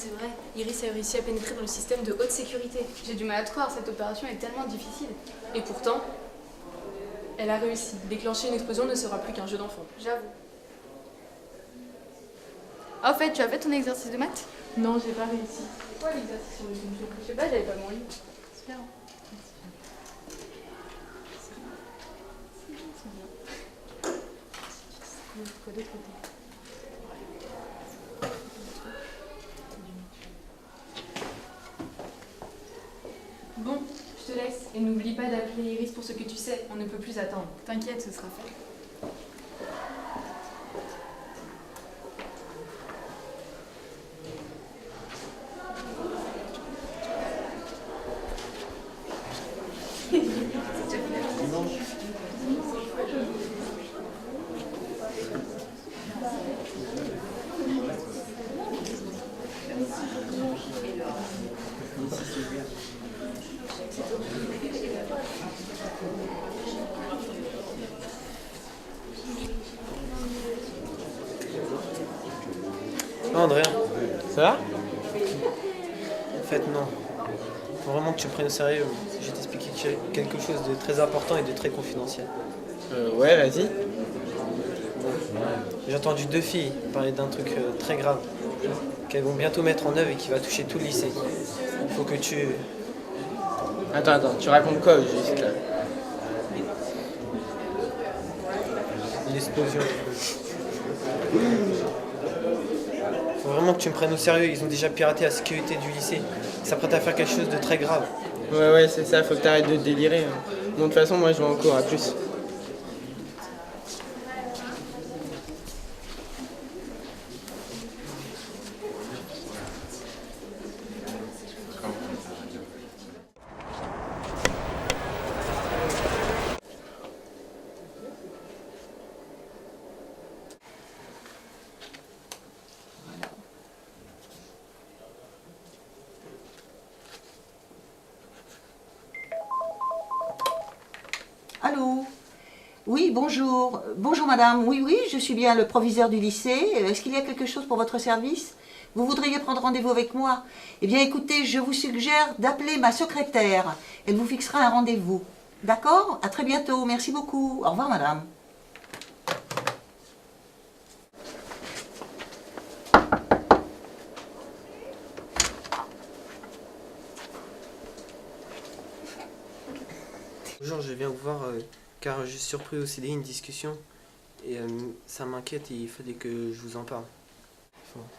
C'est vrai, Iris a réussi à pénétrer dans le système de haute sécurité. J'ai du mal à te croire, cette opération est tellement difficile. Et pourtant, elle a réussi. Déclencher une explosion ne sera plus qu'un jeu d'enfant. J'avoue. Ah, au fait, tu as fait ton exercice de maths? Non, j'ai pas réussi. Quoi l'exercice sur le Je sais pas, j'avais pas mon livre. Super. Quoi d'autre côté? Bon, je te laisse. Et n'oublie pas d'appeler Iris pour ce que tu sais. On ne peut plus attendre. T'inquiète, ce sera fait. Non, Andrea, Ça va? en fait, non. Faut vraiment que tu me prennes au sérieux. Je vais t'expliquer quelque chose de très important et de très confidentiel. Ouais, vas-y. J'ai entendu 2 filles parler d'un truc très grave qu'elles vont bientôt mettre en œuvre et qui va toucher tout le lycée. Il faut que tu... Attends, tu racontes quoi au juste là? L'explosion. Faut vraiment que tu me prennes au sérieux. Ils ont déjà piraté la sécurité du lycée. Ils s'apprêtent à faire quelque chose de très grave. Ouais, c'est ça, faut que t'arrêtes de délirer. Hein. Bon, de toute façon, moi je vais en cours, à plus. Allô? Oui, bonjour. Bonjour madame. Oui, je suis bien le proviseur du lycée. Est-ce qu'il y a quelque chose pour votre service? Vous voudriez prendre rendez-vous avec moi? Eh bien écoutez, je vous suggère d'appeler ma secrétaire. Elle vous fixera un rendez-vous. D'accord? À très bientôt. Merci beaucoup. Au revoir madame. Bonjour, je viens vous voir car j'ai surpris au CDI une discussion et ça m'inquiète et il fallait que je vous en parle.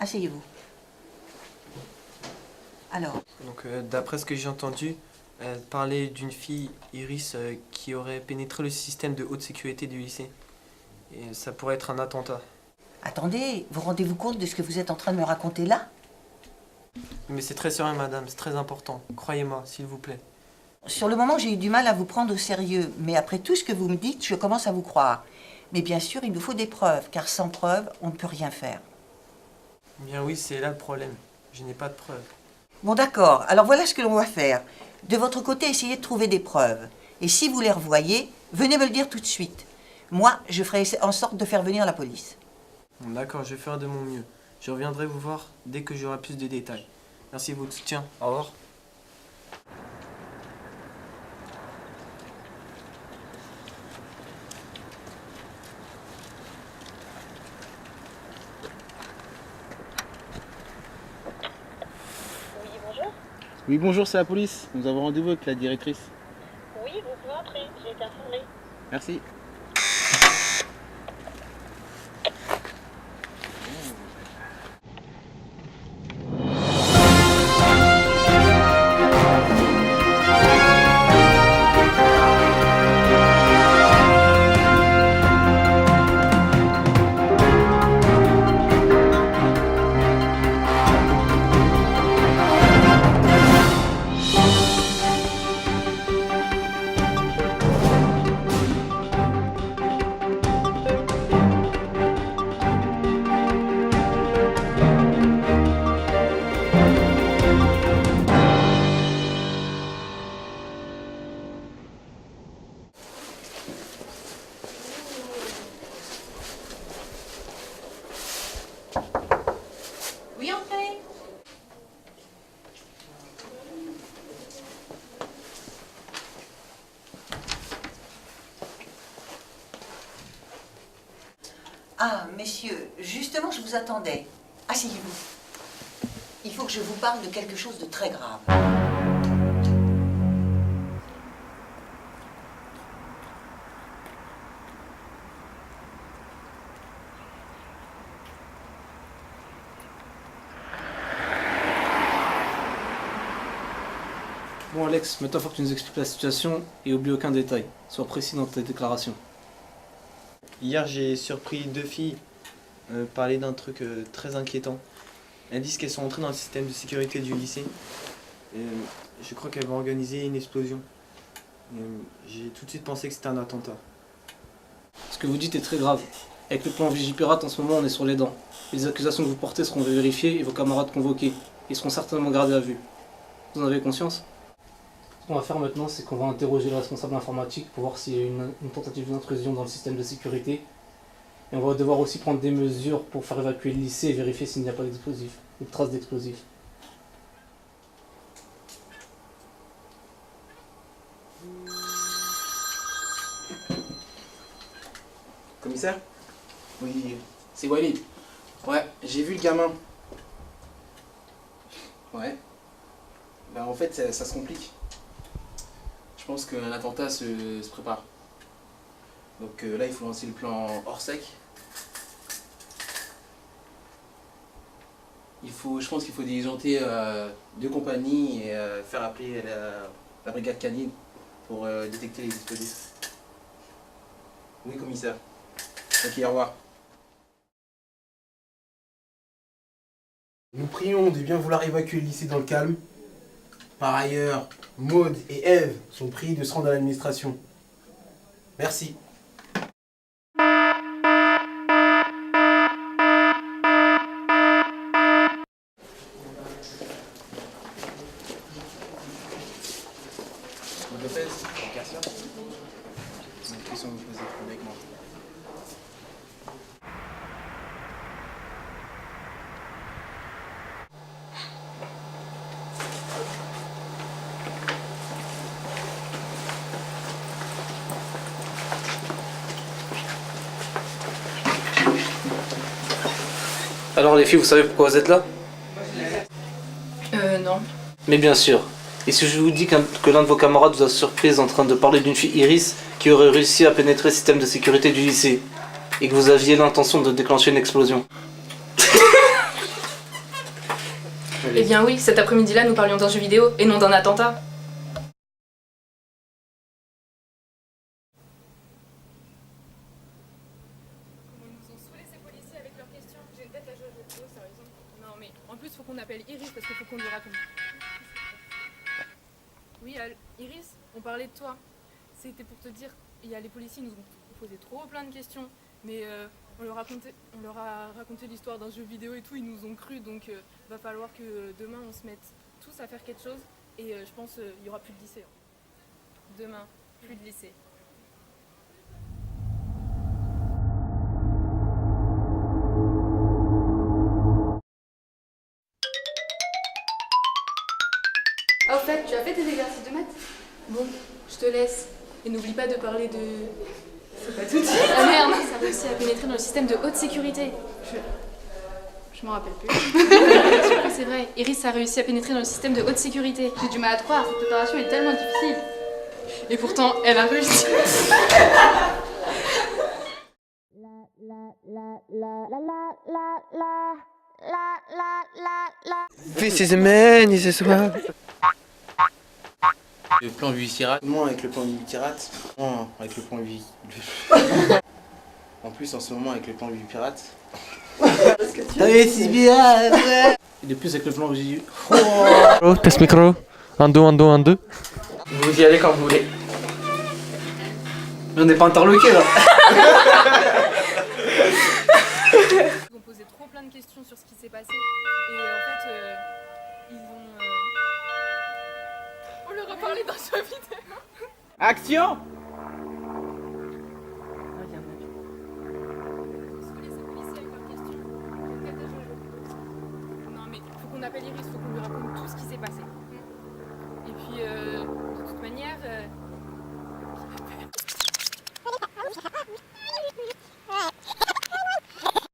Asseyez-vous. Alors, Donc d'après ce que j'ai entendu, elle parlait d'une fille, Iris, qui aurait pénétré le système de haute sécurité du lycée. Et ça pourrait être un attentat. attendez, vous rendez-vous compte de ce que vous êtes en train de me raconter là? Mais c'est très sérieux madame, c'est très important. Croyez-moi, s'il vous plaît. Sur le moment, j'ai eu du mal à vous prendre au sérieux, mais après tout ce que vous me dites, je commence à vous croire. Mais bien sûr, il nous faut des preuves, car sans preuves, on ne peut rien faire. Bien oui, c'est là le problème. Je n'ai pas de preuves. Bon d'accord, alors voilà ce que l'on va faire. De votre côté, essayez de trouver des preuves. Et si vous les revoyez, venez me le dire tout de suite. Moi, je ferai en sorte de faire venir la police. Bon, d'accord, je vais faire de mon mieux. Je reviendrai vous voir dès que j'aurai plus de détails. Merci de votre soutien. Au revoir. Oui, bonjour. Oui, bonjour, c'est la police. Nous avons rendez-vous avec la directrice. Oui, vous pouvez entrer, j'ai été informée. Merci. Ah, messieurs, justement, je vous attendais. Asseyez-vous. Il faut que je vous parle de quelque chose de très grave. Bon Alex, maintenant il faut que tu nous expliques la situation et oublie aucun détail. Sois précis dans tes déclarations. Hier, j'ai surpris 2 filles parler d'un truc très inquiétant. Elles disent qu'elles sont entrées dans le système de sécurité du lycée. Et, je crois qu'elles vont organiser une explosion. J'ai tout de suite pensé que c'était un attentat. Ce que vous dites est très grave. Avec le plan Vigipirate, en ce moment, on est sur les dents. Les accusations que vous portez seront vérifiées et vos camarades convoqués. Ils seront certainement gardés à vue. Vous en avez conscience? Ce qu'on va faire maintenant, c'est qu'on va interroger le responsable informatique pour voir s'il y a une tentative d'intrusion dans le système de sécurité. Et on va devoir aussi prendre des mesures pour faire évacuer le lycée et vérifier s'il n'y a pas d'explosifs ou de traces d'explosifs. Commissaire? Oui, c'est Walid. Ouais, j'ai vu le gamin. Ouais. Bah en fait, ça se complique. Je pense qu'un attentat se prépare. Donc là, il faut lancer le plan hors sec. Je pense qu'il faut diligenter 2 compagnies et faire appeler la brigade canine pour détecter les explosifs. Oui, commissaire. Ok, au revoir. Nous prions de bien vouloir évacuer le lycée dans le calme. Par ailleurs, Maud et Ève sont priés de se rendre à l'administration. Merci. Lopez, Garcia. C'est une question que vous posez avec moi. Alors les filles, vous savez pourquoi vous êtes là? Non. Mais bien sûr. Et si je vous dis que l'un de vos camarades vous a surprise en train de parler d'une fille Iris qui aurait réussi à pénétrer le système de sécurité du lycée et que vous aviez l'intention de déclencher une explosion? Eh bien oui, cet après-midi-là, nous parlions d'un jeu vidéo et non d'un attentat. Non mais en plus faut qu'on appelle Iris parce qu'il faut qu'on lui raconte. Oui, Iris, on parlait de toi. C'était pour te dire, les policiers nous ont posé trop plein de questions, mais on leur a raconté l'histoire d'un jeu vidéo et tout, ils nous ont cru, donc va falloir que demain on se mette tous à faire quelque chose et je pense il y aura plus de lycée. Demain, plus de lycée. Ah, au fait, tu as fait tes exercices de maths? Bon, je te laisse. Et n'oublie pas de parler de... C'est pas tout de suite. Ah merde, ça a réussi à pénétrer dans le système de haute sécurité. Je m'en rappelle plus. C'est vrai, Iris a réussi à pénétrer dans le système de haute sécurité. J'ai du mal à te croire, cette opération est tellement difficile. Et pourtant, elle a réussi. This is a man, this is a... Le plan Vigipirate, moins avec le plan Vigipirate, moins avec le plan En plus, en ce moment, avec le plan Vigipirate. Et de plus avec le plan Oh, test micro. 1, 2, 1, 2, 1, 2. Vous y allez quand vous voulez. Mais on n'est pas interloqués là. Ils ont posé trop plein de questions sur ce qui s'est passé. Et en fait, ils ont... On leur a parlé dans ce vidéo. Action! Non mais faut qu'on appelle Iris, faut qu'on lui raconte tout ce qui s'est passé.